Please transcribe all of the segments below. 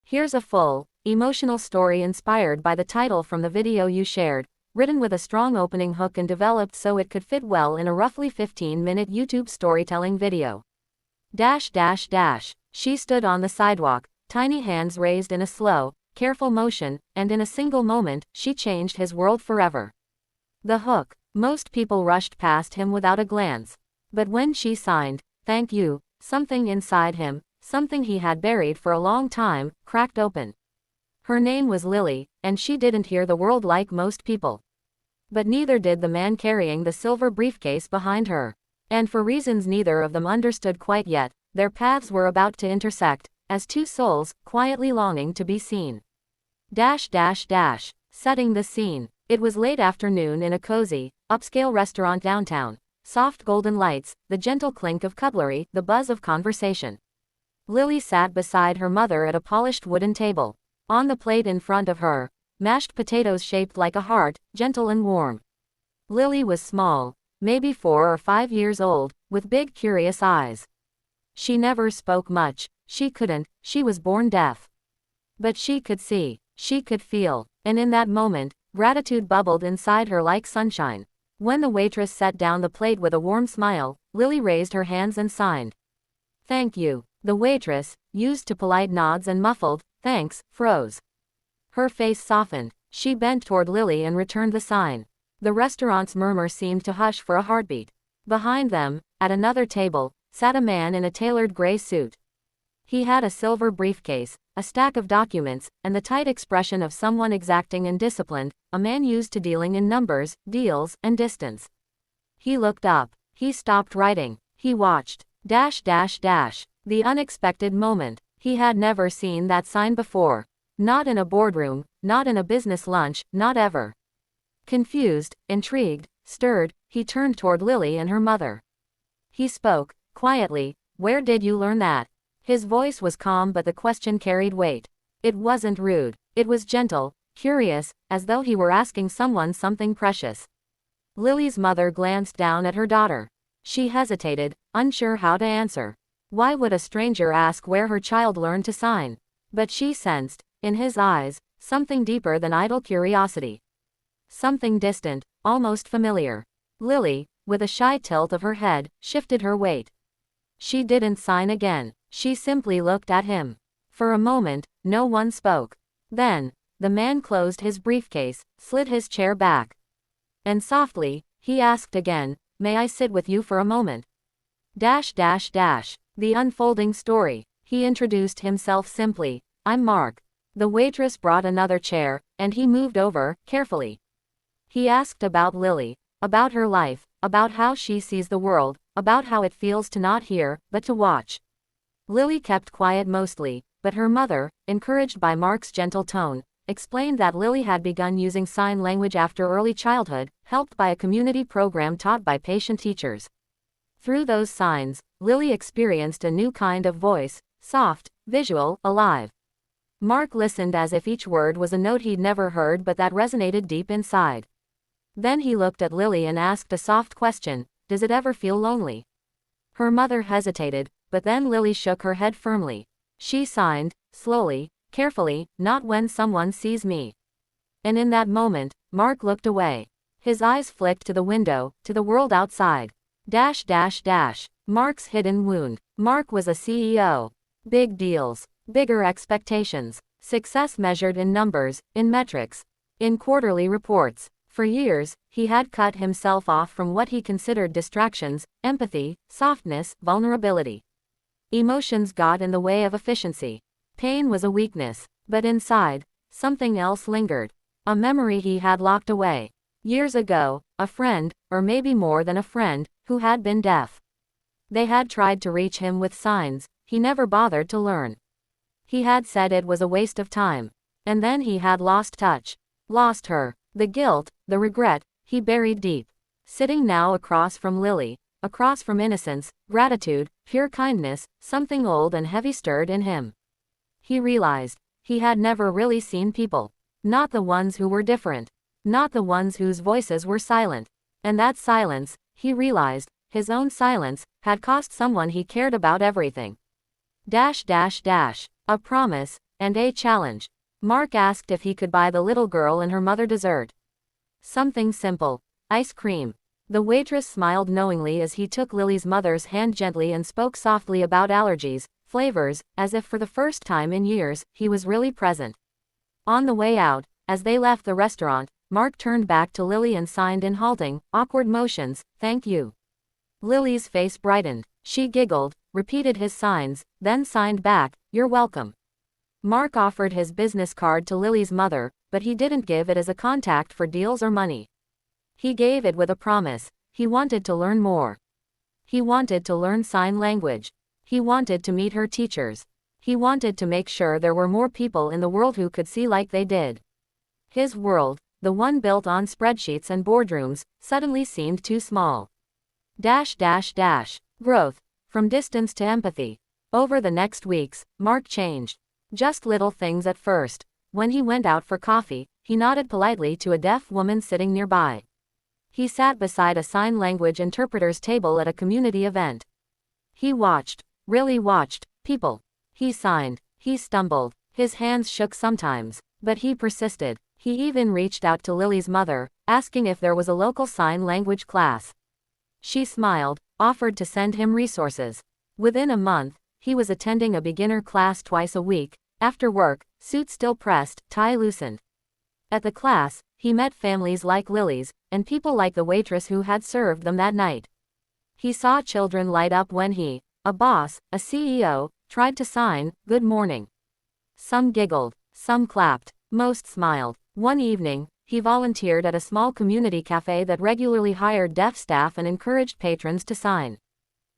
Here's a full, emotional story inspired by the title from the video you shared, written with a strong opening hook and developed so it could fit well in a roughly 15-minute YouTube storytelling video. She stood on the sidewalk, tiny hands raised in a slow, careful motion, and in a single moment, she changed his world forever. The hook. Most people rushed past him without a glance. But when she signed, "Thank you," something inside him, something he had buried for a long time, cracked open. Her name was Lily, and she didn't hear the world like most people. But neither did the man carrying the silver briefcase behind her. And for reasons neither of them understood quite yet, their paths were about to intersect, as two souls, quietly longing to be seen. Setting the scene. It was late afternoon in a cozy, upscale restaurant downtown. Soft golden lights, the gentle clink of cutlery, the buzz of conversation. Lily sat beside her mother at a polished wooden table. On the plate in front of her, mashed potatoes shaped like a heart, gentle and warm. Lily was small, maybe 4 or 5 years old, with big curious eyes. She never spoke much, she couldn't, she was born deaf. But she could see, she could feel, and in that moment, gratitude bubbled inside her like sunshine. When the waitress set down the plate with a warm smile, Lily raised her hands and signed. "Thank you." The waitress, used to polite nods and muffled thanks, froze. Her face softened. She bent toward Lily and returned the sign. The restaurant's murmur seemed to hush for a heartbeat. Behind them, at another table, sat a man in a tailored gray suit. He had a silver briefcase, a stack of documents, and the tight expression of someone exacting and disciplined, a man used to dealing in numbers, deals, and distance. He looked up. He stopped writing. He watched. The unexpected moment. He had never seen that sign before. Not in a boardroom, not in a business lunch, not ever. Confused, intrigued, stirred, he turned toward Lily and her mother. He spoke, quietly, "Where did you learn that?" His voice was calm but the question carried weight. It wasn't rude. It was gentle, curious, as though he were asking someone something precious. Lily's mother glanced down at her daughter. She hesitated, unsure how to answer. Why would a stranger ask where her child learned to sign? But she sensed, in his eyes, something deeper than idle curiosity. Something distant, almost familiar. Lily, with a shy tilt of her head, shifted her weight. She didn't sign again. She simply looked at him. For a moment, no one spoke. Then, the man closed his briefcase, slid his chair back. And softly, he asked again, "May I sit with you for a moment?" The unfolding story. He introduced himself simply. "I'm Mark." The waitress brought another chair, and he moved over, carefully. He asked about Lily, about her life, about how she sees the world, about how it feels to not hear, but to watch. Lily kept quiet mostly, but her mother, encouraged by Mark's gentle tone, explained that Lily had begun using sign language after early childhood, helped by a community program taught by patient teachers. Through those signs, Lily experienced a new kind of voice, soft, visual, alive. Mark listened as if each word was a note he'd never heard but that resonated deep inside. Then he looked at Lily and asked a soft question, "Does it ever feel lonely?" Her mother hesitated, but then Lily shook her head firmly. She signed, slowly, carefully, "Not when someone sees me." And in that moment, Mark looked away. His eyes flicked to the window, to the world outside. Mark's hidden wound. Mark was a CEO. Big deals. Bigger expectations. Success measured in numbers, in metrics, in quarterly reports. For years, he had cut himself off from what he considered distractions, empathy, softness, vulnerability. Emotions got in the way of efficiency. Pain was a weakness. But inside, something else lingered. A memory he had locked away. Years ago, a friend, or maybe more than a friend, who had been deaf. They had tried to reach him with signs, he never bothered to learn. He had said it was a waste of time. And then he had lost touch. Lost her. The guilt, the regret, he buried deep. Sitting now across from Lily, across from innocence, gratitude, pure kindness, something old and heavy stirred in him. He realized, he had never really seen people. Not the ones who were different. Not the ones whose voices were silent. And that silence, he realized, his own silence, had cost someone he cared about everything. A promise, And a challenge. Mark asked if he could buy the little girl and her mother dessert. Something simple. Ice cream. The waitress smiled knowingly as he took Lily's mother's hand gently and spoke softly about allergies, flavors, as if for the first time in years, he was really present. On the way out, as they left the restaurant, Mark turned back to Lily and signed in halting, awkward motions, "Thank you." Lily's face brightened. She giggled, repeated his signs, then signed back, "You're welcome." Mark offered his business card to Lily's mother, but he didn't give it as a contact for deals or money. He gave it with a promise. He wanted to learn more. He wanted to learn sign language. He wanted to meet her teachers. He wanted to make sure there were more people in the world who could see like they did. His world, the one built on spreadsheets and boardrooms, suddenly seemed too small. Growth. From distance to empathy. Over the next weeks, Mark changed. Just little things at first. When he went out for coffee, he nodded politely to a deaf woman sitting nearby. He sat beside a sign language interpreter's table at a community event. He watched, really watched, people. He signed, he stumbled, his hands shook sometimes, but he persisted. He even reached out to Lily's mother, asking if there was a local sign language class. She smiled, offered to send him resources. Within a month, he was attending a beginner class twice a week, after work, suit still pressed, tie loosened. At the class, he met families like Lily's, and people like the waitress who had served them that night. He saw children light up when he, a boss, a CEO, tried to sign, "Good morning." Some giggled, some clapped, most smiled. One evening, he volunteered at a small community cafe that regularly hired deaf staff and encouraged patrons to sign.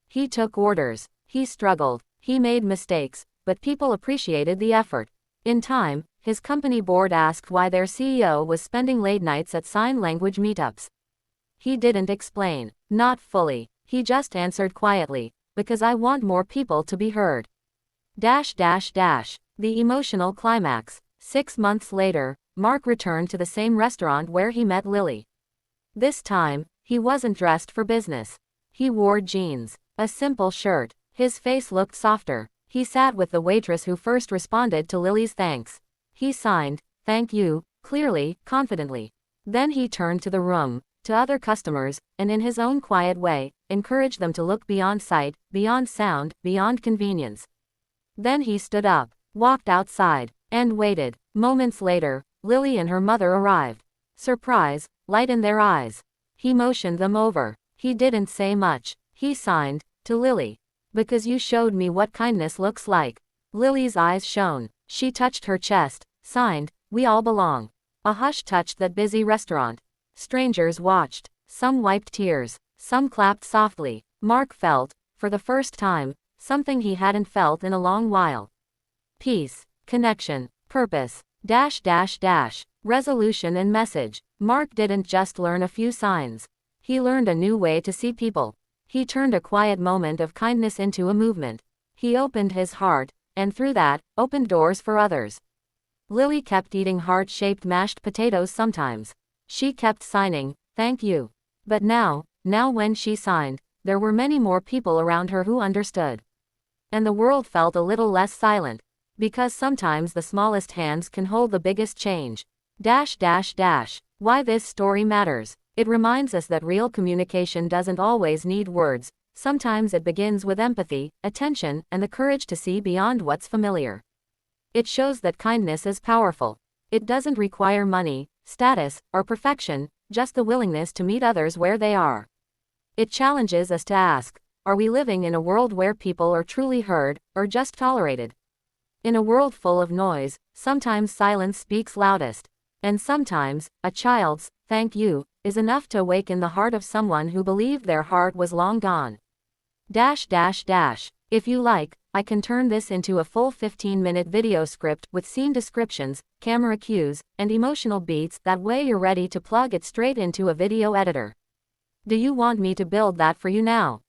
He took orders. He struggled. He made mistakes, but people appreciated the effort. In time, his company board asked why their CEO was spending late nights at sign language meetups. He didn't explain. Not fully. He just answered quietly, "Because I want more people to be heard." The emotional climax. 6 months later, Mark returned to the same restaurant where he met Lily. This time, he wasn't dressed for business. He wore jeans, a simple shirt. His face looked softer. He sat with the waitress who first responded to Lily's thanks. He signed, "Thank you," clearly, confidently. Then he turned to the room, to other customers, and in his own quiet way, encouraged them to look beyond sight, beyond sound, beyond convenience. Then he stood up, walked outside, and waited. Moments later, Lily and her mother arrived. Surprise, light in their eyes. He motioned them over. He didn't say much. He signed, to Lily. "Because you showed me what kindness looks like." Lily's eyes shone. She touched her chest, signed, "We all belong." A hush touched that busy restaurant. Strangers watched. Some wiped tears. Some clapped softly. Mark felt, for the first time, something he hadn't felt in a long while. Peace, connection, purpose, resolution and message. Mark didn't just learn a few signs. He learned a new way to see people. He turned a quiet moment of kindness into a movement. He opened his heart, and through that, opened doors for others. Lily kept eating heart-shaped mashed potatoes sometimes. She kept signing, "Thank you." But now when she signed, there were many more people around her who understood. And the world felt a little less silent. Because sometimes the smallest hands can hold the biggest change. Why this story matters. It reminds us that real communication doesn't always need words. Sometimes it begins with empathy, attention, and the courage to see beyond what's familiar. It shows that kindness is powerful. It doesn't require money, status, or perfection, just the willingness to meet others where they are. It challenges us to ask, are we living in a world where people are truly heard, or just tolerated? In a world full of noise, sometimes silence speaks loudest. And sometimes, a child's, "Thank you," is enough to awaken the heart of someone who believed their heart was long gone. If you like, I can turn this into a full 15-minute video script with scene descriptions, camera cues, and emotional beats. That way you're ready to plug it straight into a video editor. Do you want me to build that for you now?